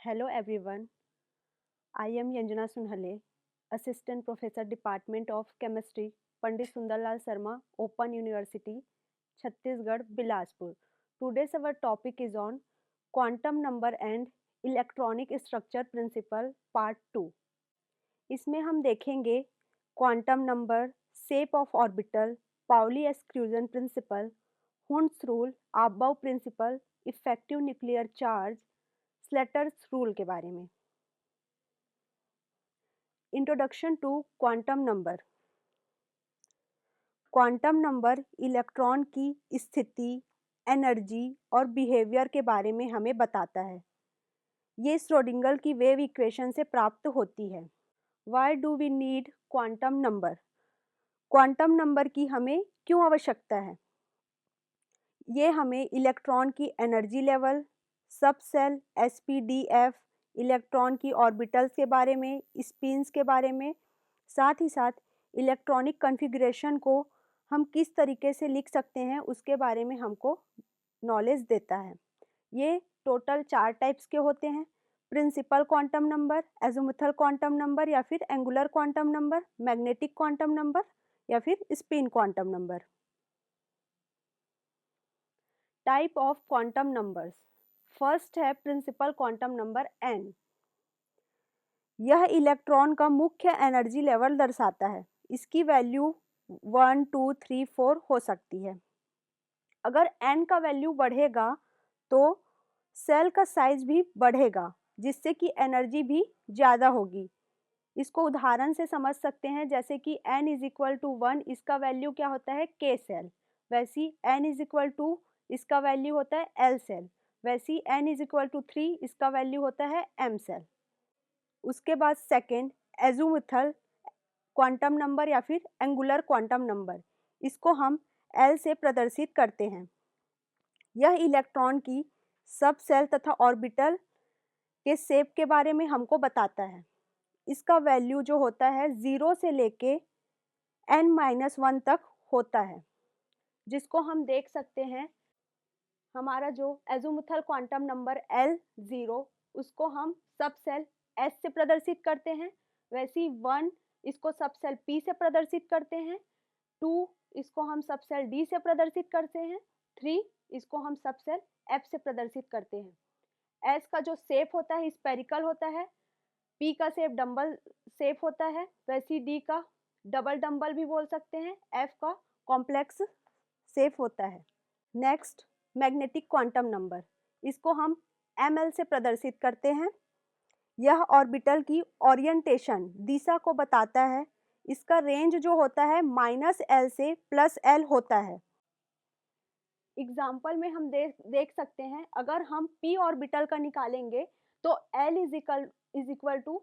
Hello everyone, I am Yanjana Sunhale, Assistant Professor Department of Chemistry, Pandit Sundarlal Sarma, Open University, Chhattisgarh, Bilaspur. Today's our topic is on quantum number and electronic structure principle part 2. इसमें हम देखेंगे quantum number, shape of orbital, Pauli exclusion principle, Hund's rule, Aufbau principle, effective nuclear charge, Slater's rule के बारे में। Introduction to quantum number. Quantum number electron की स्थिति, energy और behaviour के बारे में हमें बताता है। ये श्रोडिंगर की वेव इक्वेशन से प्राप्त होती है। Why do we need quantum number? Quantum number की हमें क्यों आवश्यकता है? ये हमें इलेक्ट्रॉन की energy level, subshell SPDF, electron की ऑर्बिटल्स के बारे में, स्पिन्स के बारे में, साथ ही साथ इलेक्ट्रॉनिक कॉन्फ़िगरेशन को हम किस तरीके से लिख सकते हैं उसके बारे में हमको नॉलेज देता है। ये टोटल 4 टाइप्स के होते हैं: principal quantum number, azimuthal quantum number या फिर angular quantum number, magnetic quantum number या फिर spin quantum number. Type of quantum numbers. First है प्रिंसिपल क्वांटम नंबर n। यह इलेक्ट्रॉन का मुख्य एनर्जी लेवल दर्शाता है। इसकी वैल्यू 1, 2, 3, 4 हो सकती है। अगर n का वैल्यू बढ़ेगा तो सेल का साइज भी बढ़ेगा, जिससे कि एनर्जी भी ज़्यादा होगी। इसको उदाहरण से समझ सकते हैं, जैसे कि n इज इक्वल टू 1, इसका वैल्यू क्या होता है k सेल, वैसी n इज इक्वल टू इसका वैल्यू होता है l सेल, वैसी n इज इक्वल टू 3 इसका वैल्यू होता है m सेल। उसके बाद सेकेंड एज़ीमुथल क्वांटम नंबर या फिर एंगुलर क्वांटम नंबर, इसको हम l से प्रदर्शित करते हैं। यह इलेक्ट्रॉन की सब सेल तथा ऑर्बिटल के शेप के बारे में हमको बताता है। इसका वैल्यू जो होता है 0 से लेके n-1 तक होता है, जिसको हम देख सकते हैं। हमारा जो एज़ीमुथल क्वांटम नंबर L0, उसको हम सब सेल S से प्रदर्शित करते हैं। वैसी 1 इसको सब सेल P से प्रदर्शित करते हैं, 2 इसको हम सब सेल D से प्रदर्शित करते हैं, 3 इसको हम सब सेल F से प्रदर्शित करते हैं। S का जो शेप होता है स्पेरिकल होता है, P का शेप डंबल शेप होता है, वैसी D का डबल डंबल भी बोल सकते हैं, F का कॉम्प्लेक्स शेप होता है। नेक्स्ट मैग्नेटिक क्वांटम नंबर, इसको हम ml से प्रदर्शित करते हैं। यह ऑर्बिटल की ओरिएंटेशन, दिशा को बताता है। इसका रेंज जो होता है -l से +l होता है। एग्जाम्पल में हम देख सकते हैं, अगर हम p ऑर्बिटल का निकालेंगे तो l is equal to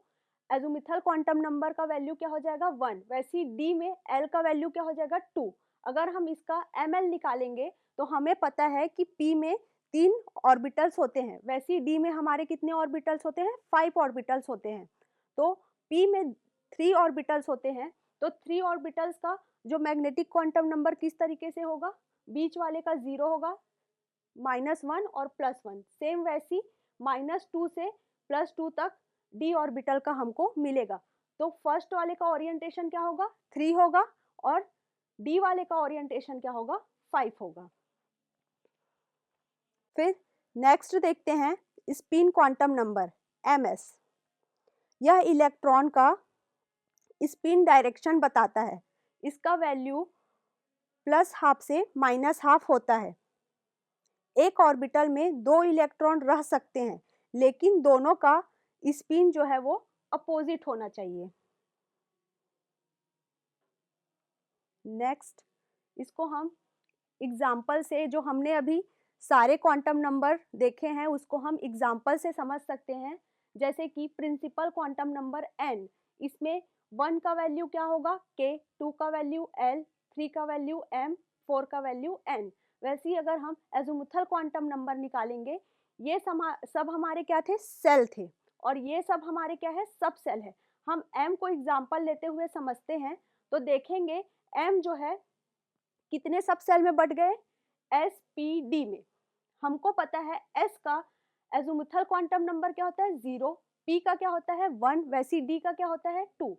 azimuthal quantum number का वैल्यू क्या हो जाएगा 1, वैसी d में l का वैल्यू क्या हो जाएगा 2। अगर हम इसका ml निकालेंगे तो हमें पता है कि p में 3 ऑर्बिटल्स होते हैं, वैसी d में हमारे कितने ऑर्बिटल्स होते हैं 5 ऑर्बिटल्स होते हैं। तो p में 3 ऑर्बिटल्स होते हैं, तो 3 ऑर्बिटल्स का जो मैग्नेटिक क्वांटम नंबर किस तरीके से होगा, बीच वाले का 0 होगा, -1 और +1। सेम वैसी -2 से +2 तक d ऑर्बिटल का हमको मिलेगा। तो फर्स्ट वाले का ओरिएंटेशन क्या होगा 3 होगा और d वाले का ओरिएंटेशन क्या होगा 5 होगा। फिर नेक्स्ट देखते हैं स्पिन क्वांटम नंबर ms। यह इलेक्ट्रॉन का स्पिन डायरेक्शन बताता है। इसका वैल्यू +½ से -½ होता है। एक ऑर्बिटल में 2 इलेक्ट्रॉन रह सकते हैं, लेकिन दोनों का स्पिन जो है वो अपोजिट होना चाहिए। नेक्स्ट इसको हम एग्जाम्पल से, जो हमने अभी सारे क्वांटम नंबर देखे हैं उसको हम एग्जाम्पल से समझ सकते हैं। जैसे कि प्रिंसिपल क्वांटम नंबर n, इसमें 1 का वैल्यू क्या होगा k, 2 का वैल्यू l, 3 का वैल्यू m, 4 का वैल्यू n। वैसे ही अगर हम एज़ीमुथल क्वांटम नंबर निकालेंगे, ये सब हमारे क्या थे सेल थे, और ये सब हमारे क्या है सब सेल है। हम m को एग्जाम्पल लेते हुए समझते हैं, तो देखेंगे m जो है कितने सब सेल में बट गए, एस पी डी में। हमको पता है S का एज़ोमुथल क्वांटम नंबर क्या होता है 0, p का क्या होता है 1, वैसे d का क्या होता है 2।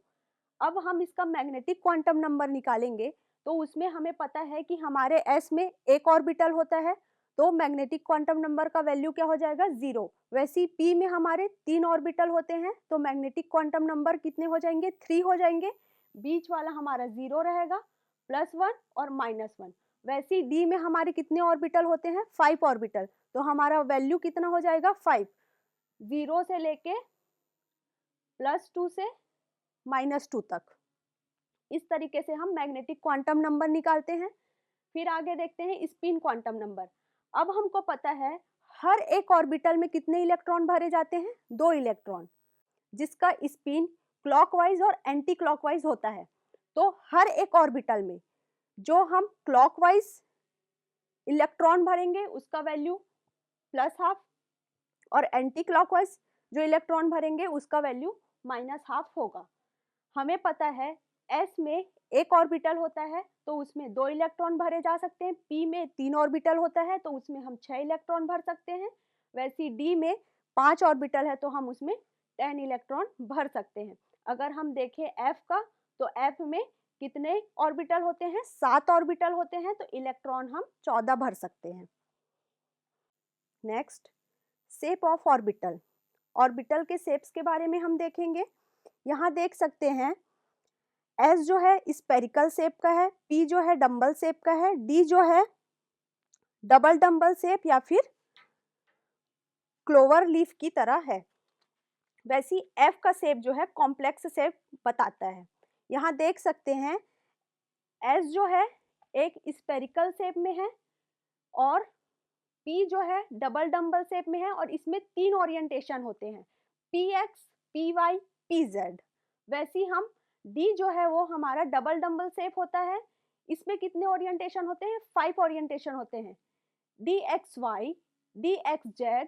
अब हम इसका मैग्नेटिक क्वांटम नंबर निकालेंगे तो उसमें हमें पता है कि हमारे s में एक ऑर्बिटल होता है, तो मैग्नेटिक क्वांटम नंबर का वैल्यू क्या हो जाएगा 0। वैसे ही p में हमारे 3 ऑर्बिटल होते हैं, तो मैग्नेटिक क्वांटम नंबर कितने हो जाएंगे 3 हो जाएंगे। बीच वाला हमारा 0 रहेगा, +1 और -1। वैसे ही d में हमारे कितने ऑर्बिटल होते हैं 5 ऑर्बिटल, तो हमारा वैल्यू कितना हो जाएगा 5। 0 से लेके +2 से -2 तक। इस तरीके से हम मैग्नेटिक क्वांटम नंबर निकालते हैं। फिर आगे देखते हैं स्पिन क्वांटम नंबर। अब हमको पता है हर एक ऑर्बिटल में कितने इलेक्ट्रॉन भरे जाते हैं 2 इलेक्ट्रॉन, जिसका स्पिन क्लॉकवाइज और एंटी क्लॉकवाइज होता है। तो हर एक ऑर्बिटल में जो हम क्लॉकवाइज इलेक्ट्रॉन भरेंगे उसका वैल्यू +½ और एंटी क्लॉकवाइज जो इलेक्ट्रॉन भरेंगे उसका वैल्यू -½ होगा। हमें पता है s में एक ऑर्बिटल होता है तो उसमें 2 इलेक्ट्रॉन भरे जा सकते हैं, p में 3 ऑर्बिटल होता है तो उसमें हम 6 इलेक्ट्रॉन भर सकते हैं। वैसे d में 5 ऑर्बिटल है तो हम उसमें 10 इलेक्ट्रॉन भर सकते हैं। अगर हम देखें f का, तो f में कितने ऑर्बिटल होते हैं 7 ऑर्बिटल होते हैं, तो इलेक्ट्रॉन हम 14 भर सकते हैं। Next, shape of orbital. Orbital के शेप्स के बारे में हम देखेंगे। यहाँ देख सकते हैं S जो है स्पेरिकल शेप का है, P जो है डम्बल शेप का है, D जो है डबल डम्बल शेप या फिर क्लोवर लीफ की तरह है। वैसी F का शेप जो है कॉम्प्लेक्स शेप बताता है। यहाँ देख सकते हैं S जो है एक स्पेरिकल शेप में है और P जो है डबल डम्बल शेप में है और इसमें 3 ओरिएंटेशन होते हैं, PX, PY, PZ। वैसे हम D जो है वो हमारा डबल डम्बल शेप होता है, इसमें कितने ओरिएंटेशन होते हैं 5 ओरिएंटेशन होते हैं, DXY, DXZ,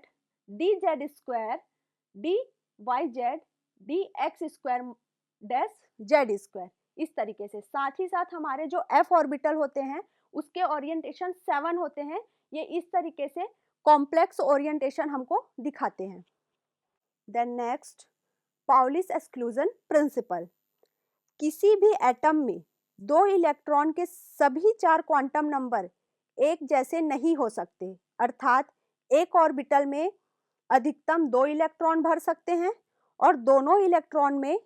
DZ², DYZ, DX²-Z²। इस तरीके से साथ ही साथ हमारे जो F ऑर्बिटल होते हैं उसके ओरिएंटेशन 7 होते हैं। ये इस तरीके से कॉम्प्लेक्स ओरिएंटेशन हमको दिखाते हैं। Then next, Pauli's exclusion principle. किसी भी एटम में 2 इलेक्ट्रॉन के सभी 4 क्वांटम नंबर एक जैसे नहीं हो सकते, अर्थात एक ऑर्बिटल में अधिकतम 2 इलेक्ट्रॉन भर सकते हैं और दोनों इलेक्ट्रॉन में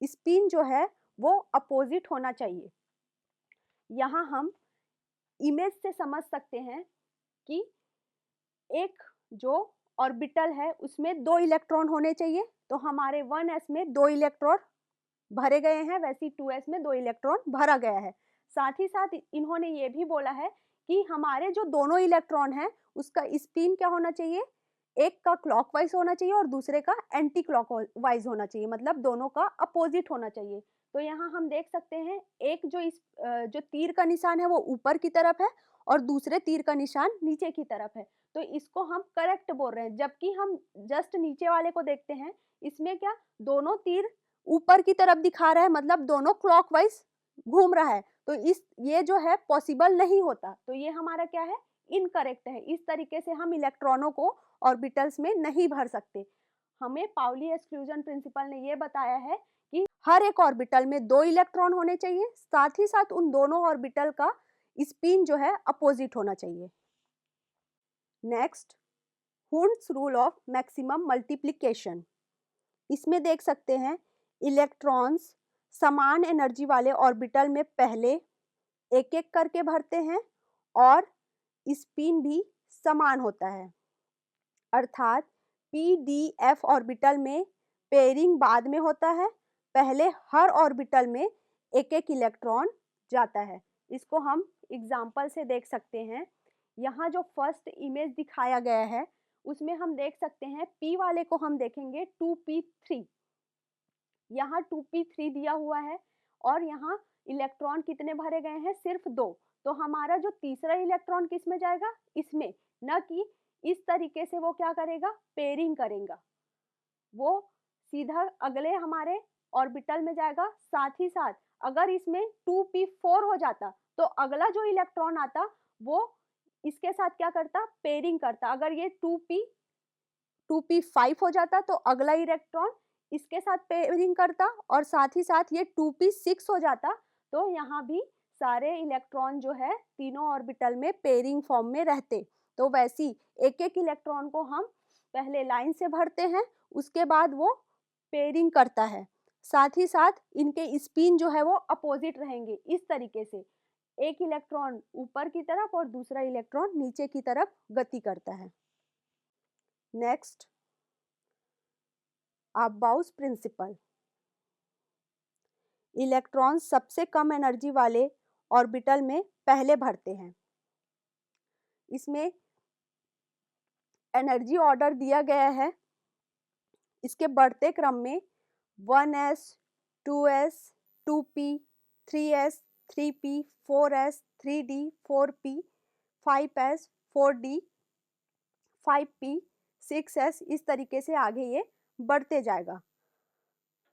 स्पिन जो है वो अपोजिट होना चाहिए। यहाँ हम इमेज से समझ सकते हैं कि एक जो ऑर्बिटल है उसमें 2 इलेक्ट्रॉन होने चाहिए, तो हमारे 1s में 2 इलेक्ट्रॉन भरे गए हैं, वैसे 2s में 2 इलेक्ट्रॉन भरा गया है। साथ ही साथ इन्होंने ये भी बोला है कि हमारे जो दोनों इलेक्ट्रॉन हैं उसका स्पिन क्या होना चाहिए, एक का क्लॉकवाइज होना चाहिए और दूसरे का एंटी क्लॉकवाइज होना चाहिए, मतलब दोनों का अपोजिट होना चाहिए। तो यहाँ हम देख सकते हैं एक जो तीर का निशान है वो ऊपर की तरफ है और दूसरे तीर का निशान नीचे की तरफ है, तो इसको हम करेक्ट बोल रहे हैं। जबकि हम जस्ट नीचे वाले को देखते हैं, इसमें क्या दोनों तीर ऊपर की तरफ दिखा रहा है, मतलब दोनों क्लॉकवाइज घूम रहा है, तो ये जो है पॉसिबल नहीं होता, तो ये हमारा क्या है इनकरेक्ट है। इस तरीके से हम इलेक्ट्रॉनों को ऑर्बिटल्स में नहीं भर सकते। हमें पाउली एक्सक्लूजन प्रिंसिपल ने ये बताया है कि हर एक ऑर्बिटल में 2 इलेक्ट्रॉन होने चाहिए, साथ ही साथ उन दोनों ऑर्बिटल का स्पिन जो है अपोजिट होना चाहिए। Next, Hund's rule of maximum multiplication. इसमें देख सकते हैं इलेक्ट्रॉन्स समान एनर्जी वाले ऑर्बिटल में पहले एक एक करके भरते हैं और स्पिन भी समान होता है, अर्थात PDF ऑर्बिटल में पेयरिंग बाद में होता है, पहले हर ऑर्बिटल में एक एक इलेक्ट्रॉन जाता है। इसको हम एग्जाम्पल से देख सकते हैं। यहाँ जो फर्स्ट इमेज दिखाया गया है उसमें हम देख सकते हैं P वाले को हम देखेंगे 2p3, यहाँ 2p3 दिया हुआ है और यहाँ इलेक्ट्रॉन कितने भरे गए हैं सिर्फ 2, तो हमारा जो तीसरा इलेक्ट्रॉन किस में जाएगा इसमें, न कि इस तरीके से वो क्या करेगा पेयरिंग करेगा, वो सीधा अगले हमारे ऑर्बिटल में जाएगा। साथ ही साथ अगर इसमें 2p4 हो जाता तो अगला जो इलेक्ट्रॉन आता वो इसके साथ क्या करता पेयरिंग करता। अगर ये 2p 2p5 हो जाता तो अगला इलेक्ट्रॉन इसके साथ पेयरिंग करता और साथ ही साथ ये 2p6 हो जाता, तो यहाँ भी सारे इलेक्ट्रॉन जो है तीनों ऑर्बिटल में पेयरिंग फॉर्म में रहते। तो वैसी एक एक इलेक्ट्रॉन को हम पहले लाइन से भरते हैं, उसके बाद वो पेयरिंग करता है। साथ ही साथ इनके स्पिन जो है वो अपोजिट रहेंगे। इस तरीके से एक इलेक्ट्रॉन ऊपर की तरफ और दूसरा इलेक्ट्रॉन नीचे की तरफ गति करता है। Next, अबाउस principal. इलेक्ट्रॉन सबसे कम एनर्जी वाले ऑर्बिटल में पहले भरते हैं। इसमें एनर्जी ऑर्डर दिया गया है, इसके बढ़ते क्रम में 1s, 2s, 2p, 3s, 3p, 4s, 3d, 4p, 5s, 4d, 5p, 6s, इस तरीके से आगे ये बढ़ते जाएगा।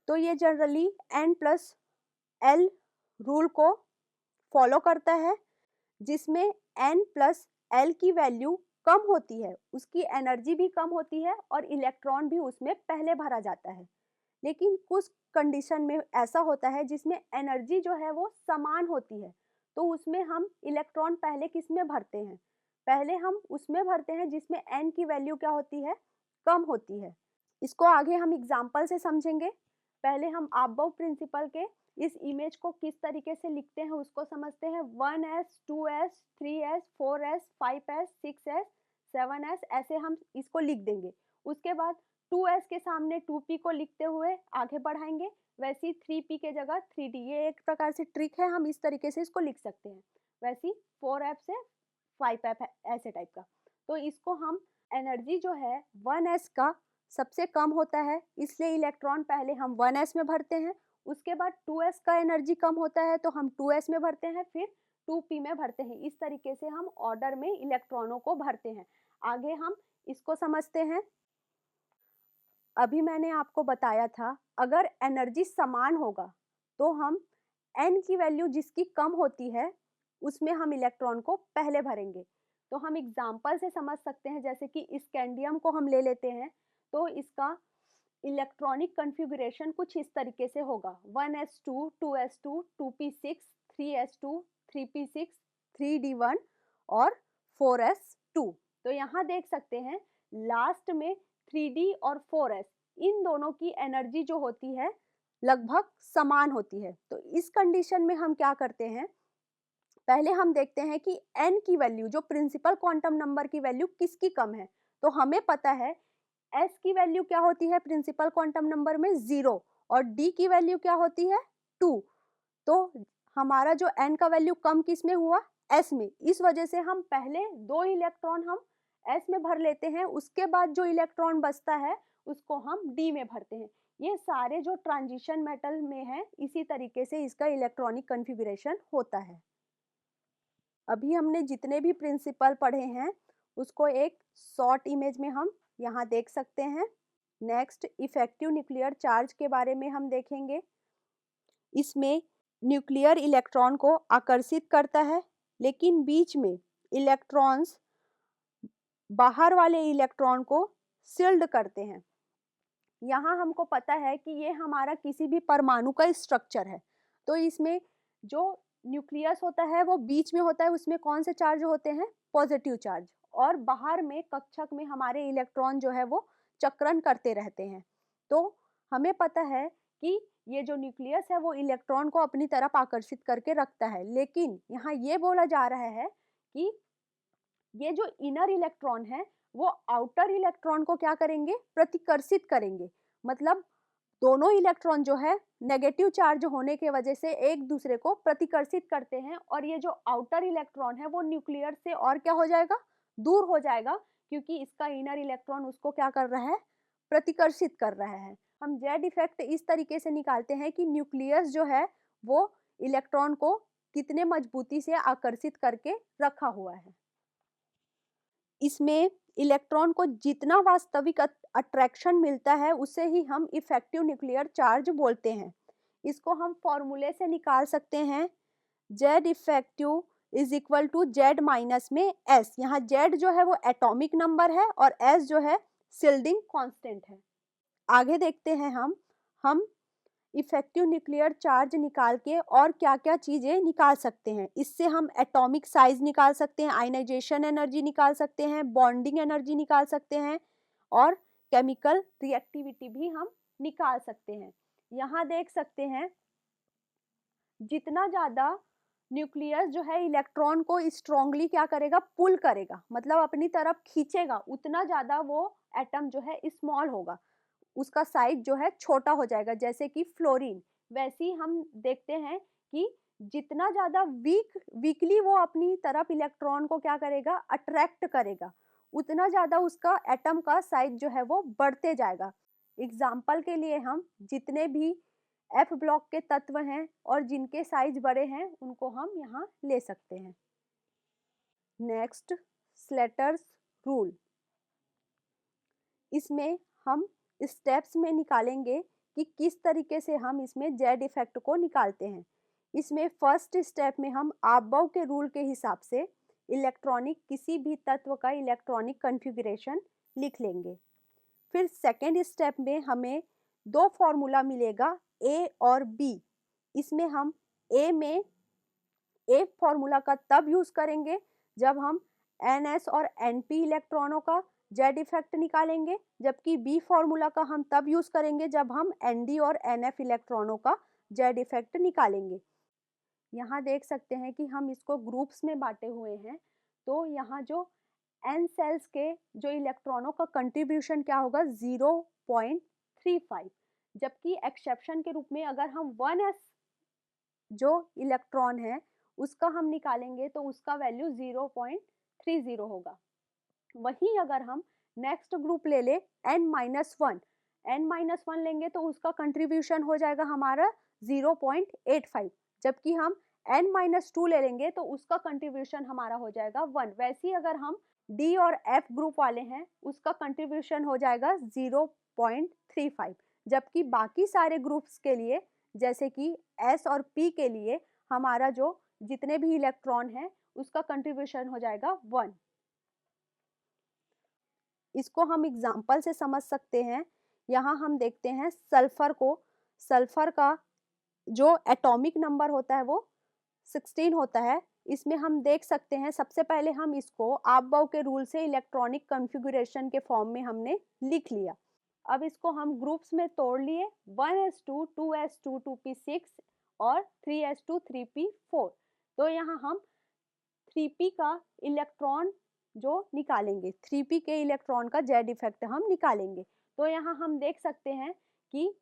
तो ये जनरली n+l रूल को फॉलो करता है, जिसमें n+l की वैल्यू कम होती है, उसकी एनर्जी भी कम होती है और इलेक्ट्रॉन भी उसमें पहले भरा जाता है। लेकिन कुछ कंडीशन में ऐसा होता है जिसमें एनर्जी जो है वो समान होती है, तो उसमें हम इलेक्ट्रॉन पहले किस में भरते हैं? पहले हम उसमें भरते हैं जिसमें n की वैल्यू क्या होती है? कम होती है। इसको आगे हम एग्जाम्पल से समझेंगे। पहले हम अबाउ प्रिंसिपल के इस इमेज को किस तरीके से लिखते हैं उसको समझते हैं। 1s, 2s, 3s, 4s, 5s, 6s, 7s, ऐसे हम इसको लिख देंगे। उसके बाद 2s के सामने 2p को लिखते हुए आगे बढ़ाएंगे, वैसी 3p के जगह 3d। ये एक प्रकार से ट्रिक है, हम इस तरीके से इसको लिख सकते हैं। वैसी 4f से 5f ऐसे टाइप का। तो इसको हम एनर्जी जो है 1s का सबसे कम होता है, इसलिए इलेक्ट्रॉन पहले हम 1s में भरते हैं। उसके बाद 2s का एनर्जी कम होता है तो हम 2s में भरते हैं, फिर 2p में भरते हैं। इस तरीके से हम ऑर्डर में इलेक्ट्रॉनों को भरते हैं। आगे हम इसको समझते हैं। अभी मैंने आपको बताया था, अगर एनर्जी समान होगा तो हम n की वैल्यू जिसकी कम होती है उसमें हम इलेक्ट्रॉन को पहले भरेंगे। तो हम एग्जाम्पल से समझ सकते हैं, जैसे कि स्कैंडियम को हम ले लेते हैं, तो इसका इलेक्ट्रॉनिक कॉन्फ़िगरेशन कुछ इस तरीके से होगा। 1s2, 2s2, 2p6, 3s2, 3p6, 3d1 और 4s2। तो यहाँ देख सकते हैं लास्ट में 3d और 4s, इन दोनों की एनर्जी जो होती है लगभग समान होती है। तो इस कंडीशन में हम क्या करते हैं, पहले हम देखते हैं कि n की वैल्यू, जो प्रिंसिपल क्वांटम नंबर की वैल्यू किसकी कम है। तो हमें पता है s की वैल्यू क्या होती है प्रिंसिपल क्वांटम नंबर में? 0, और d की वैल्यू क्या होती है? 2। तो हमारा जो n का वैल्यू कम किस में हुआ? s में। इस वजह से हम पहले 2 इलेक्ट्रॉन हम s में भर लेते हैं, उसके बाद जो इलेक्ट्रॉन बचता है उसको हम d में भरते हैं। ये सारे जो ट्रांजिशन मेटल में है, इसी तरीके से इसका इलेक्ट्रॉनिक कॉन्फ़िगरेशन होता है। अभी हमने जितने भी प्रिंसिपल पढ़े हैं उसको एक शॉर्ट इमेज में हम यहाँ देख सकते हैं। नेक्स्ट, इफेक्टिव न्यूक्लियर चार्ज के बारे में हम देखेंगे। इसमें न्यूक्लियर इलेक्ट्रॉन को आकर्षित करता है, लेकिन बीच में इलेक्ट्रॉन्स बाहर वाले इलेक्ट्रॉन को शील्ड करते हैं। यहाँ हमको पता है कि ये हमारा किसी भी परमाणु का स्ट्रक्चर है, तो इसमें जो न्यूक्लियस होता है वो बीच में होता है, उसमें कौन से चार्ज होते हैं? Positive charge. और बाहर में कक्षक में हमारे इलेक्ट्रॉन जो है वो चक्रण करते रहते हैं। तो हमें पता है कि ये जो न्यूक्लियस है वो इलेक्ट्रॉन को अपनी तरफ आकर्षित करके रखता है, लेकिन यहाँ ये बोला जा रहा है कि ये जो इनर इलेक्ट्रॉन है वो आउटर इलेक्ट्रॉन को क्या करेंगे? प्रतिकर्षित करेंगे। मतलब दोनों इलेक्ट्रॉन जो है नेगेटिव चार्ज होने के वजह से एक दूसरे को प्रतिकर्षित करते हैं, और ये जो आउटर इलेक्ट्रॉन है वो न्यूक्लियर से और क्या हो जाएगा? दूर हो जाएगा, क्योंकि इसका इनर इलेक्ट्रॉन उसको क्या कर रहा है? प्रतिकर्षित कर रहा है। हम जेड इफेक्ट इस तरीके से निकालते हैं कि न्यूक्लियस जो है वो इलेक्ट्रॉन को कितने मजबूती से आकर्षित करके रखा हुआ है। इसमें इलेक्ट्रॉन को जितना वास्तविक अट्रैक्शन मिलता है उसे ही हम इफेक्टिव न्यूक्लियर चार्ज बोलते हैं। इसको हम फॉर्मूले से निकाल सकते हैं। Z effective is equal to Z minus में एस। यहाँ जेड जो है वो एटॉमिक नंबर है और एस जो है शिल्डिंग कांस्टेंट है। आगे देखते हैं हम इफेक्टिव न्यूक्लियर चार्ज निकाल के और क्या क्या चीज़ें निकाल सकते हैं। इससे हम एटॉमिक साइज निकाल सकते हैं, आयनाइजेशन एनर्जी निकाल सकते हैं, बॉन्डिंग एनर्जी निकाल सकते हैं और केमिकल रिएक्टिविटी भी हम निकाल सकते हैं। यहाँ देख सकते हैं जितना ज़्यादा न्यूक्लियस जो है इलेक्ट्रॉन को स्ट्रॉन्गली क्या करेगा, पुल करेगा, मतलब अपनी तरफ खींचेगा, उतना ज़्यादा वो एटम जो है स्मॉल होगा, उसका साइज जो है छोटा हो जाएगा। जैसे कि फ्लोरीन, वैसे ही हम देखते हैं कि जितना ज़्यादा वीकली वो अपनी तरफ इलेक्ट्रॉन को क्या करेगा, अट्रैक्ट करेगा, उतना ज़्यादा उसका एटम का साइज जो है वो बढ़ते जाएगा। एग्जाम्पल के लिए हम जितने भी एफ ब्लॉक के तत्व हैं और जिनके साइज बड़े हैं उनको हम यहाँ ले सकते हैं। Next, Slater's rule. इसमें हम स्टेप्स में निकालेंगे कि किस तरीके से हम इसमें जेड इफेक्ट को निकालते हैं। इसमें फर्स्ट स्टेप में हम आबव के रूल के हिसाब से इलेक्ट्रॉनिक किसी भी तत्व का इलेक्ट्रॉनिक कॉन्फ़िगरेशन लिख लेंगे। फिर सेकेंड स्टेप में हमें दो फॉर्मूला मिलेगा, ए और बी। इसमें हम ए फॉर्मूला का तब यूज़ करेंगे जब हम NS और NP इलेक्ट्रॉनों का जेड इफेक्ट निकालेंगे, जबकि बी फॉर्मूला का हम तब यूज़ करेंगे जब हम ND और NF इलेक्ट्रॉनों का जेड इफेक्ट निकालेंगे। यहाँ देख सकते हैं कि हम इसको ग्रुप्स में बांटे हुए हैं, तो यहाँ जो N सेल्स के जो इलेक्ट्रॉनों का कंट्रीब्यूशन क्या होगा, 0.35, जबकि एक्सेप्शन के रूप में अगर हम 1s जो इलेक्ट्रॉन है उसका हम निकालेंगे तो उसका वैल्यू 0.30 होगा। वहीं अगर हम नेक्स्ट ग्रुप ले ले n-1 लेंगे तो उसका कंट्रीब्यूशन हो जाएगा हमारा 0.85, जबकि हम n-2 ले लेंगे तो उसका कंट्रीब्यूशन हमारा हो जाएगा 1। वैसे ही अगर हम D और F ग्रुप वाले हैं उसका कंट्रीब्यूशन हो जाएगा 0.35, जबकि बाकी सारे ग्रुप्स के लिए जैसे कि S और P के लिए हमारा जो जितने भी इलेक्ट्रॉन है उसका कंट्रीब्यूशन हो जाएगा 1। इसको हम एग्जाम्पल से समझ सकते हैं। यहाँ हम देखते हैं सल्फर को, सल्फर का जो एटॉमिक नंबर होता है वो 16 होता है। इसमें हम देख सकते हैं सबसे पहले हम इसको आबव के रूल से इलेक्ट्रॉनिक कॉन्फ़िगरेशन के फॉर्म में हमने लिख लिया। अब इसको हम ग्रुप्स में तोड़ लिए, 1s2 2s2 2p6 और 3s2 3p4। तो यहाँ हम 3p का इलेक्ट्रॉन जो निकालेंगे, 3p के इलेक्ट्रॉन का जेड इफेक्ट हम निकालेंगे। तो यहाँ हम देख सकते हैं कि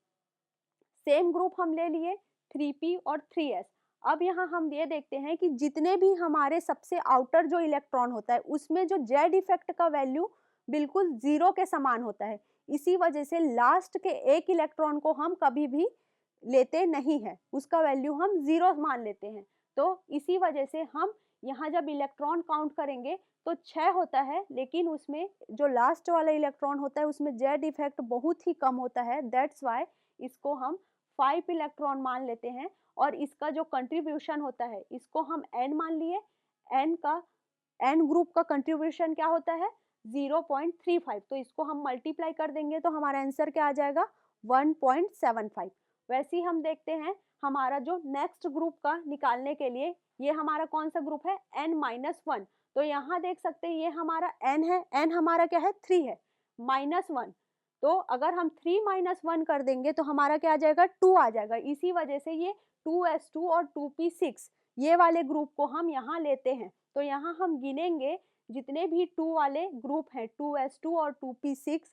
सेम ग्रुप हम ले लिए 3p और 3s। अब यहाँ हम ये देखते हैं कि जितने भी हमारे सबसे आउटर जो इलेक्ट्रॉन होता है उसमें जो जेड इफेक्ट का वैल्यू बिल्कुल 0 के समान होता है। इसी वजह से लास्ट के एक इलेक्ट्रॉन को हम कभी भी लेते नहीं है, उसका वैल्यू हम 0 मान लेते हैं। तो इसी वजह से हम यहाँ जब इलेक्ट्रॉन काउंट करेंगे तो 6 होता है, लेकिन उसमें जो लास्ट वाला इलेक्ट्रॉन होता है उसमें जेड इफेक्ट बहुत ही कम होता है। दैट्स वाई इसको हम 5 इलेक्ट्रॉन मान लेते हैं और इसका जो कंट्रीब्यूशन होता है इसको हम n मान लिए। n ग्रुप का कंट्रीब्यूशन क्या होता है, 0.35। तो इसको हम मल्टीप्लाई कर देंगे तो हमारा आंसर क्या आ जाएगा, 1.75। वैसे ही हम देखते हैं हमारा जो नेक्स्ट ग्रुप का निकालने के लिए, ये हमारा कौन सा ग्रुप है, n-1। तो यहाँ देख सकते हैं ये हमारा n है, n हमारा क्या है, 3 है, -1। तो अगर हम 3 - 1 कर देंगे तो हमारा क्या आ जाएगा, 2 आ जाएगा। इसी वजह से ये 2s2 और 2p6 ये वाले ग्रुप को हम यहाँ लेते हैं। तो यहाँ हम गिनेंगे जितने भी 2 वाले ग्रुप हैं, 2s2 और 2p6,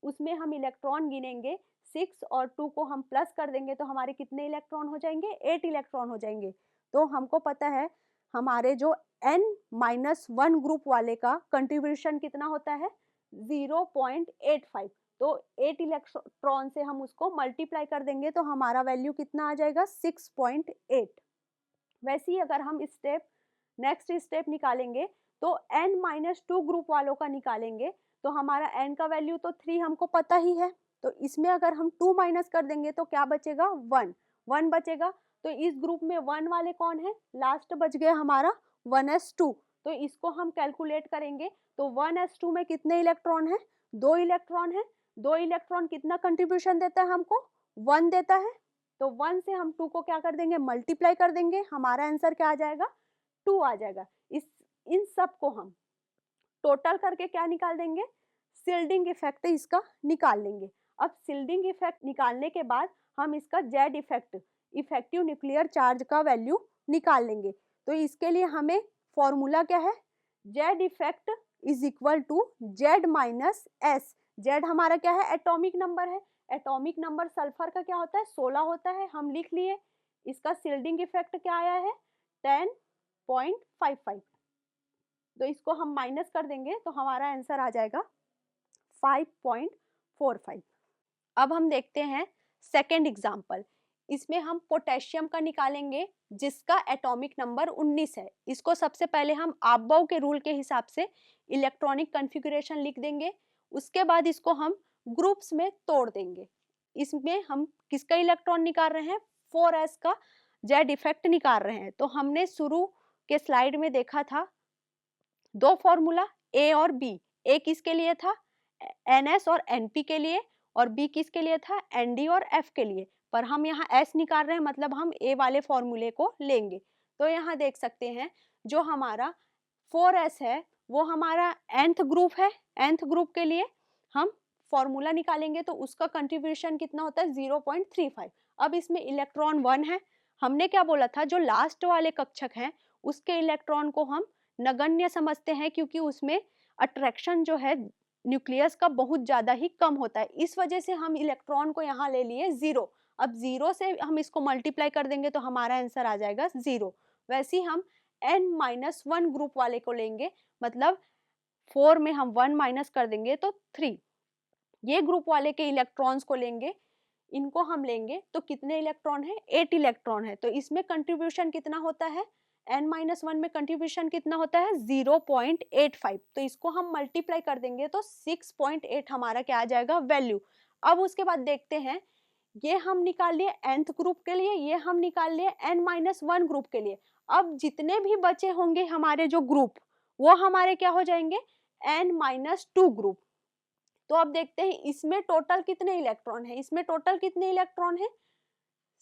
उसमें हम इलेक्ट्रॉन गिनेंगे। 6 और 2 को हम प्लस कर देंगे तो हमारे कितने इलेक्ट्रॉन हो जाएंगे, 8 इलेक्ट्रॉन हो जाएंगे। तो हमको पता है हमारे जो n-1 ग्रुप वाले का कंट्रीब्यूशन कितना होता है, 0.85। तो 8 इलेक्ट्रॉन से हम उसको मल्टीप्लाई कर देंगे तो हमारा वैल्यू कितना आ जाएगा, 6.8। वैसे ही अगर हम नेक्स्ट स्टेप निकालेंगे तो n-2 ग्रुप वालों का निकालेंगे तो हमारा n का वैल्यू तो 3 हमको पता ही है। तो इसमें अगर हम 2 माइनस कर देंगे तो क्या बचेगा, 1 बचेगा। तो इस ग्रुप में 1 वाले कौन है, लास्ट बच गया हमारा 1s2। तो इसको हम कैलकुलेट करेंगे तो 1s2 में कितने इलेक्ट्रॉन है, 2 इलेक्ट्रॉन है, 2 इलेक्ट्रॉन कितना कंट्रीब्यूशन देता है हमको, 1 देता है। तो 1 से हम 2 को क्या कर देंगे, मल्टीप्लाई कर देंगे, हमारा आंसर क्या आ जाएगा, 2 आ जाएगा। इन सब को हम टोटल करके क्या निकाल देंगे, शिल्डिंग इफेक्ट इसका निकाल लेंगे। अब शिल्डिंग इफेक्ट निकालने के बाद हम इसका Z effect, effective nuclear charge का वैल्यू निकाल लेंगे। तो इसके लिए हमें फॉर्मूला क्या है, Z effect is equal to Z minus S. Z हमारा क्या है, एटॉमिक नंबर है, एटॉमिक नंबर सल्फर का क्या होता है, 16 होता है, हम लिख लिए। इसका शिल्डिंग इफेक्ट क्या आया है, 10.55। तो इसको हम माइनस कर देंगे तो हमारा आंसर आ जाएगा 5.45। अब हम देखते हैं सेकेंड एग्जाम्पल। इसमें हम पोटेशियम का निकालेंगे जिसका एटॉमिक नंबर 19 है। इसको सबसे पहले हम आबबाउ के रूल के हिसाब से इलेक्ट्रॉनिक कॉन्फ़िगरेशन लिख देंगे, उसके बाद इसको हम ग्रुप्स में तोड़ देंगे। इसमें हम किसका इलेक्ट्रॉन निकाल रहे हैं, 4s का जेड इफेक्ट निकाल रहे हैं। तो हमने शुरू के स्लाइड में देखा था 2 फॉर्मूला, ए और बी। ए किसके लिए था, NS और NP के लिए, और बी किसके लिए था, ND और F के लिए। पर हम यहाँ S निकाल रहे हैं, मतलब हम ए वाले फॉर्मूले को लेंगे। तो यहाँ देख सकते हैं जो हमारा 4s है वो हमारा nth ग्रुप है। nth ग्रुप के लिए हम फॉर्मूला निकालेंगे तो उसका कंट्रीब्यूशन कितना होता है, 0.35। अब इसमें इलेक्ट्रॉन 1 है, हमने क्या बोला था, जो लास्ट वाले कक्षक हैं उसके इलेक्ट्रॉन को हम नगण्य समझते हैं, क्योंकि उसमें अट्रैक्शन जो है न्यूक्लियस का बहुत ज्यादा ही कम होता है। इस वजह से हम इलेक्ट्रॉन को यहाँ ले लिए 0। अब 0 से हम इसको मल्टीप्लाई कर देंगे तो हमारा आंसर आ जाएगा 0। वैसे ही हम n-1 ग्रुप वाले को लेंगे, मतलब 4 में हम 1 माइनस कर देंगे तो 3। ये ग्रुप वाले के इलेक्ट्रॉन्स को लेंगे, इनको हम लेंगे तो कितने इलेक्ट्रॉन है, 8 इलेक्ट्रॉन है। तो इसमें कंट्रीब्यूशन कितना होता है, n-1 में कंट्रीब्यूशन कितना होता है, 0.85। तो इसको हम मल्टीप्लाई कर देंगे तो 6.8 हमारा क्या आ जाएगा, वैल्यू। अब उसके बाद देखते हैं, ये हम निकाल लिए nth ग्रुप के लिए, ये हम निकाल लिए n-1 ग्रुप के लिए। अब जितने भी बचे होंगे हमारे जो ग्रुप, वो हमारे क्या हो जाएंगे, n-2 ग्रुप। तो अब देखते हैं इसमें टोटल कितने इलेक्ट्रॉन है, इसमें टोटल कितने इलेक्ट्रॉन है,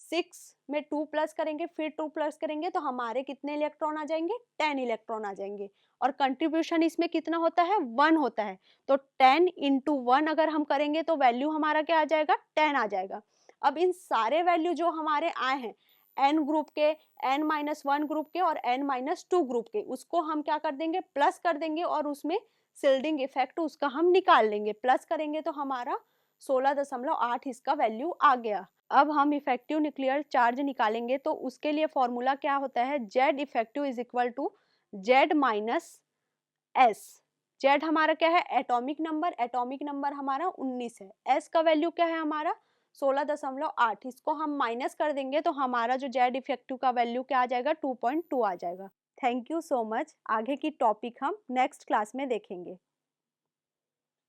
6 में 2 प्लस करेंगे, फिर 2 प्लस करेंगे तो हमारे कितने इलेक्ट्रॉन आ जाएंगे, 10 इलेक्ट्रॉन आ जाएंगे। और कंट्रीब्यूशन इसमें कितना होता है, 1 होता है। तो 10 इंटू 1 अगर हम करेंगे तो वैल्यू हमारा क्या आ जाएगा, 10 आ जाएगा। अब इन सारे वैल्यू जो हमारे आए हैं n ग्रुप के, n-1 ग्रुप के और n-2 ग्रुप के, उसको हम क्या कर देंगे, प्लस कर देंगे और उसमें शिल्डिंग इफेक्ट उसका हम निकाल लेंगे। प्लस करेंगे तो हमारा 16.8 इसका वैल्यू आ गया। अब हम इफेक्टिव न्यूक्लियर चार्ज निकालेंगे तो उसके लिए फॉर्मूला क्या होता है, Z effective is equal to Z minus S. Z हमारा क्या है, एटॉमिक नंबर, एटॉमिक नंबर हमारा 19 है। एस का वैल्यू क्या है हमारा 16.8। इसको हम माइनस कर देंगे तो हमारा जो जेड इफेक्टिव का वैल्यू क्या आ जाएगा, 2.2 आ जाएगा। Thank you so much. आगे की टॉपिक हम नेक्स्ट क्लास में देखेंगे।